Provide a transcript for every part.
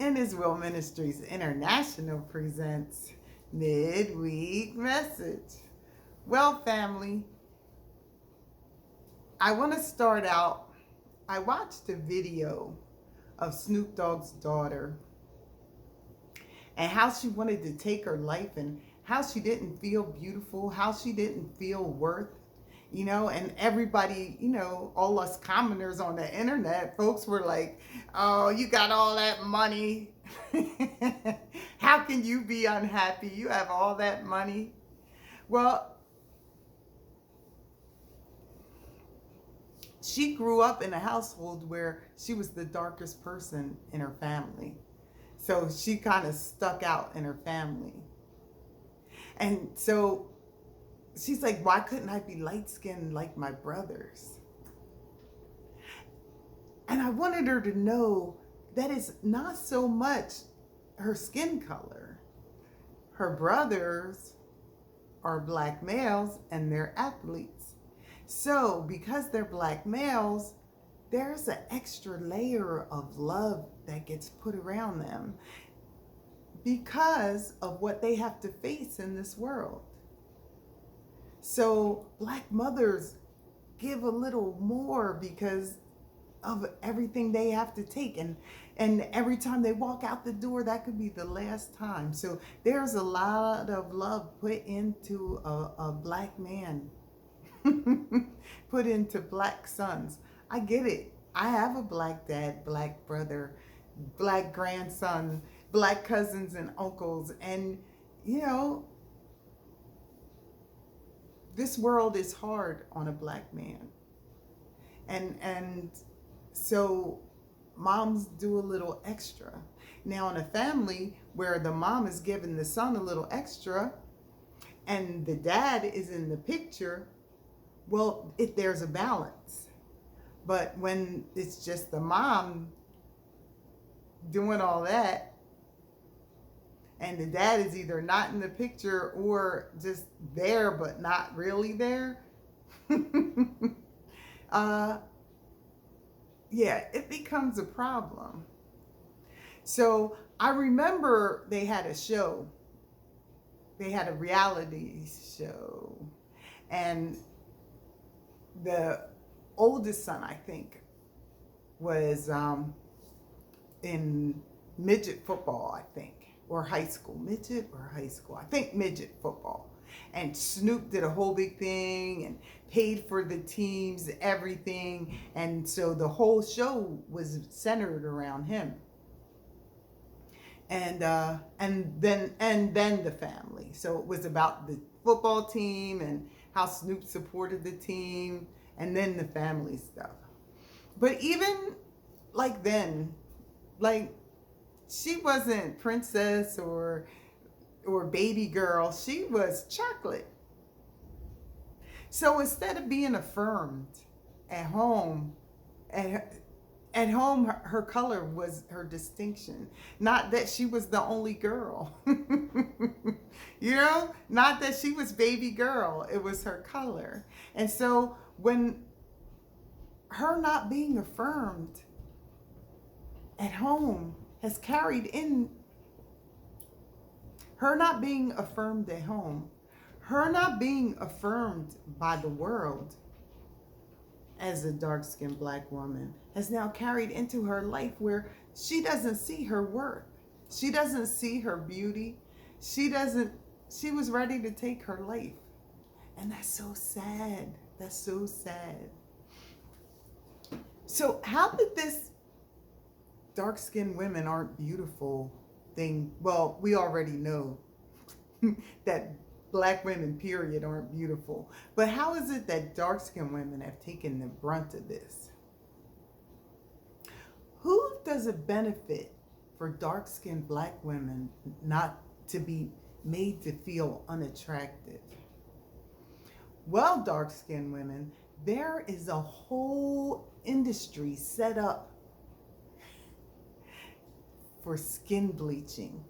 And His Will Ministries International presents Midweek Message. Well, family, I want to start out. I watched a video of Snoop Dogg's daughter and how she wanted to take her life and how she didn't feel beautiful, how she didn't feel worth, and everybody, all us commoners on the internet, folks were like, oh, you got all that money. How can you be unhappy? You have all that money. Well, she grew up in a household where she was the darkest person in her family. So she kind of stuck out in her family. And so she's like, why couldn't I be light-skinned like my brothers? And I wanted her to know that it's not so much her skin color. Her brothers are black males and they're athletes. So because they're black males, there's an extra layer of love that gets put around them because of what they have to face in this world. So black mothers give a little more because of everything they have to take. And every time they walk out the door, that could be the last time. So there's a lot of love put into a black man, put into black sons. I get it. I have a black dad, black brother, black grandson, black cousins and uncles. And, this world is hard on a black man. And so moms do a little extra. Now in a family where the mom is giving the son a little extra and the dad is in the picture, well, there's a balance. But when it's just the mom doing all that and the dad is either not in the picture or just there but not really there, it becomes a problem. So I remember they had a show. They had a reality show. And the oldest son, I think, was in midget football, I think, or high school. Midget or high school? I think midget football. And Snoop did a whole big thing and paid for the teams, everything. And so the whole show was centered around him. And then the family. So it was about the football team and how Snoop supported the team, and then the family stuff. But even like then, like she wasn't princess or baby girl, she was chocolate. So instead of being affirmed at home, her color was her distinction. Not that she was the only girl. Not that she was baby girl. It was her color. And so when her not being affirmed at home has carried in, her not being affirmed at home, her not being affirmed by the world as a dark-skinned black woman has now carried into her life where she doesn't see her worth. She doesn't see her beauty. She was ready to take her life. And that's so sad. That's so sad. So how did this dark-skinned women aren't beautiful thing? Well, we already know that black women, period, aren't beautiful. But how is it that dark-skinned women have taken the brunt of this? Who does it benefit for dark-skinned black women not to be made to feel unattractive? Well, dark-skinned women, there is a whole industry set up for skin bleaching.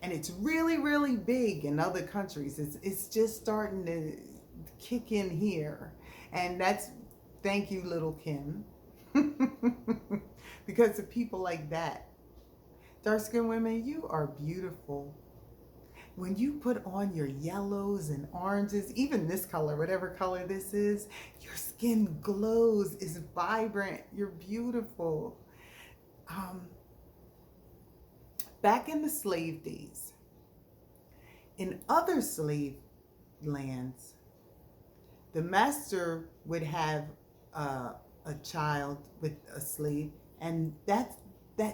And it's really, really big in other countries. It's just starting to kick in here. And that's, thank you, Little Kim. Because of people like that Dark skinned women, you are beautiful. When you put on your yellows and oranges, even this color, whatever color this is, your skin glows, is vibrant, you're beautiful. Um, Back in the slave days, in other slave lands, the master would have a child with a slave, and that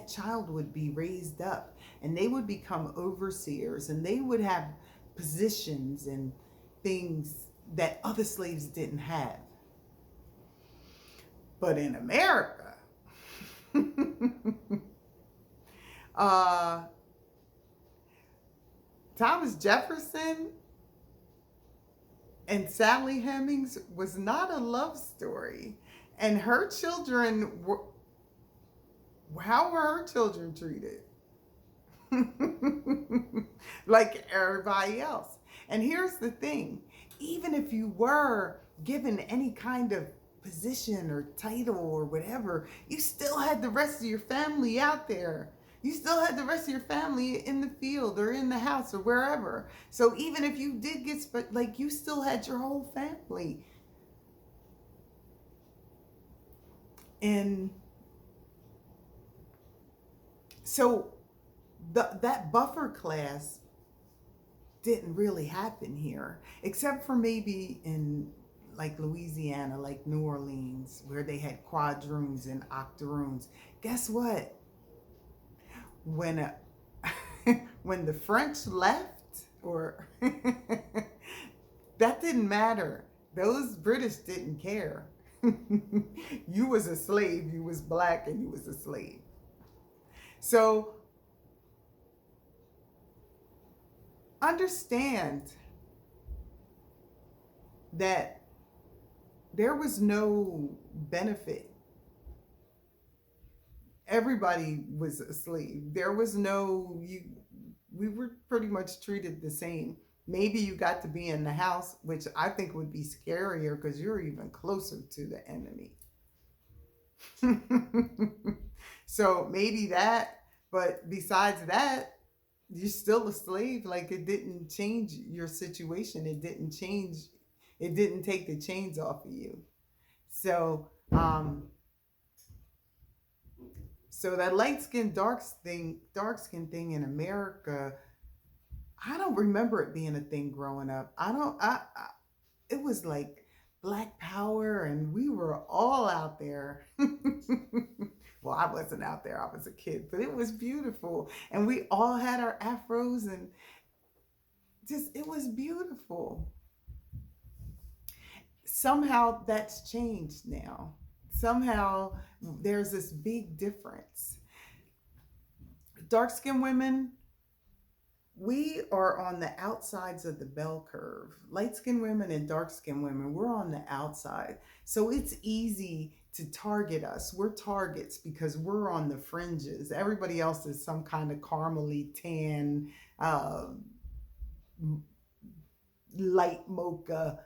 child would be raised up, and they would become overseers, and they would have positions and things that other slaves didn't have. But in America, uh, Thomas Jefferson and Sally Hemings was not a love story. And her children were, how were her children treated? Like everybody else. And here's the thing, even if you were given any kind of position or title or whatever, you still had the rest of your family out there. You still had the rest of your family in the field or in the house or wherever. So even if you did get, like, you still had your whole family. And so that buffer class didn't really happen here, except for maybe in like Louisiana, like New Orleans, where they had quadroons and octoroons. Guess what? When when the French left, or that didn't matter. Those British didn't care. You was a slave, you was black, and you was a slave. So understand that there was no benefit. Everybody was a slave. There was no, we were pretty much treated the same. Maybe you got to be in the house, which I think would be scarier because you're even closer to the enemy. So maybe that, but besides that, you're still a slave. Like, it didn't change your situation. It didn't change. It didn't take the chains off of you. So, so that light skin, dark skin thing in America, I don't remember it being a thing growing up. It was like Black Power, and we were all out there. Well, I wasn't out there, I was a kid, but it was beautiful. And we all had our afros, and just, it was beautiful. Somehow that's changed now. Somehow there's this big difference. Dark skinned women, we are on the outsides of the bell curve. Light skinned women and dark skinned women, we're on the outside. So it's easy to target us. We're targets because we're on the fringes. Everybody else is some kind of caramely tan, light mocha.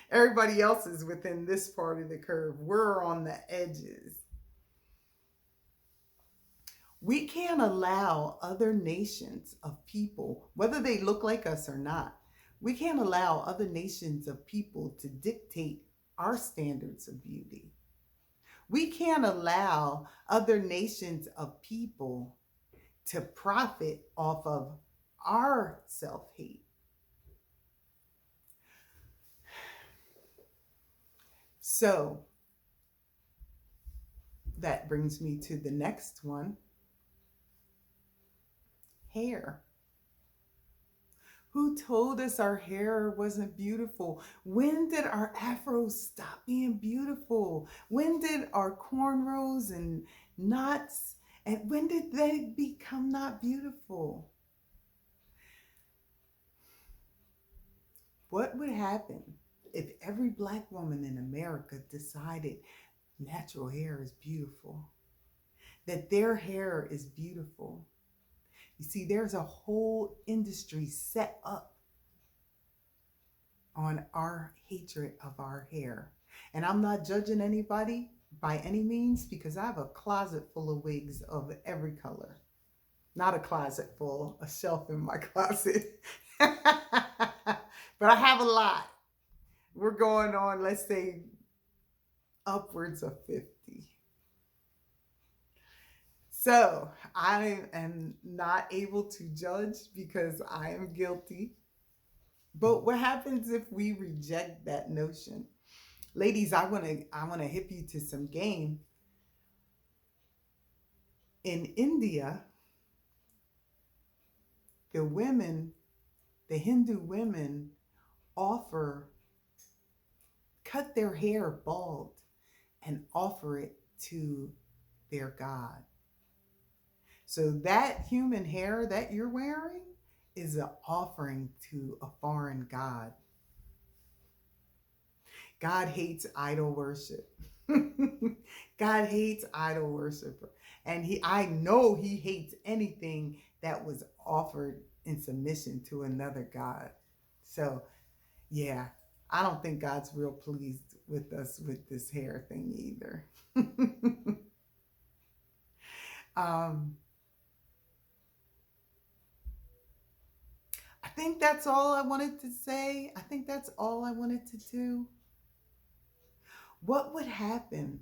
Everybody else is within this part of the curve. We're on the edges. We can't allow other nations of people, whether they look like us or not, we can't allow other nations of people to dictate our standards of beauty. We can't allow other nations of people to profit off of our self-hate. So that brings me to the next one. Hair. Who told us our hair wasn't beautiful? When did our afros stop being beautiful? When did our cornrows and knots, and when did they become not beautiful? What would happen if every Black woman in America decided natural hair is beautiful, that their hair is beautiful? You see, there's a whole industry set up on our hatred of our hair. And I'm not judging anybody. by any means, because I have a closet full of wigs of every color. Not a closet full, a shelf in my closet. But I have a lot. We're going on, let's say, upwards of 50. So I am not able to judge because I am guilty. But what happens if we reject that notion? Ladies, I want to hip you to some game. In India, the women, the Hindu women offer cut their hair bald and offer it to their god. So that human hair that you're wearing is an offering to a foreign god. God hates idol worship. God hates idol worship. And I know he hates anything that was offered in submission to another God. So, yeah, I don't think God's real pleased with us with this hair thing either. um, I think that's all I wanted to say. I think that's all I wanted to do. What would happen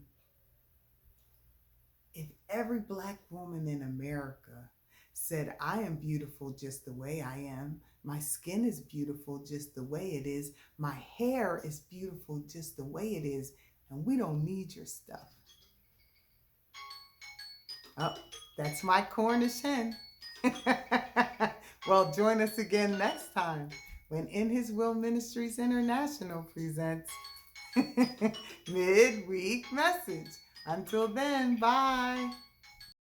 if every Black woman in America said, I am beautiful just the way I am, my skin is beautiful just the way it is, my hair is beautiful just the way it is, and we don't need your stuff? Oh, that's my Cornish hen. Well, join us again next time when In His Will Ministries International presents Midweek Message. Until then, bye.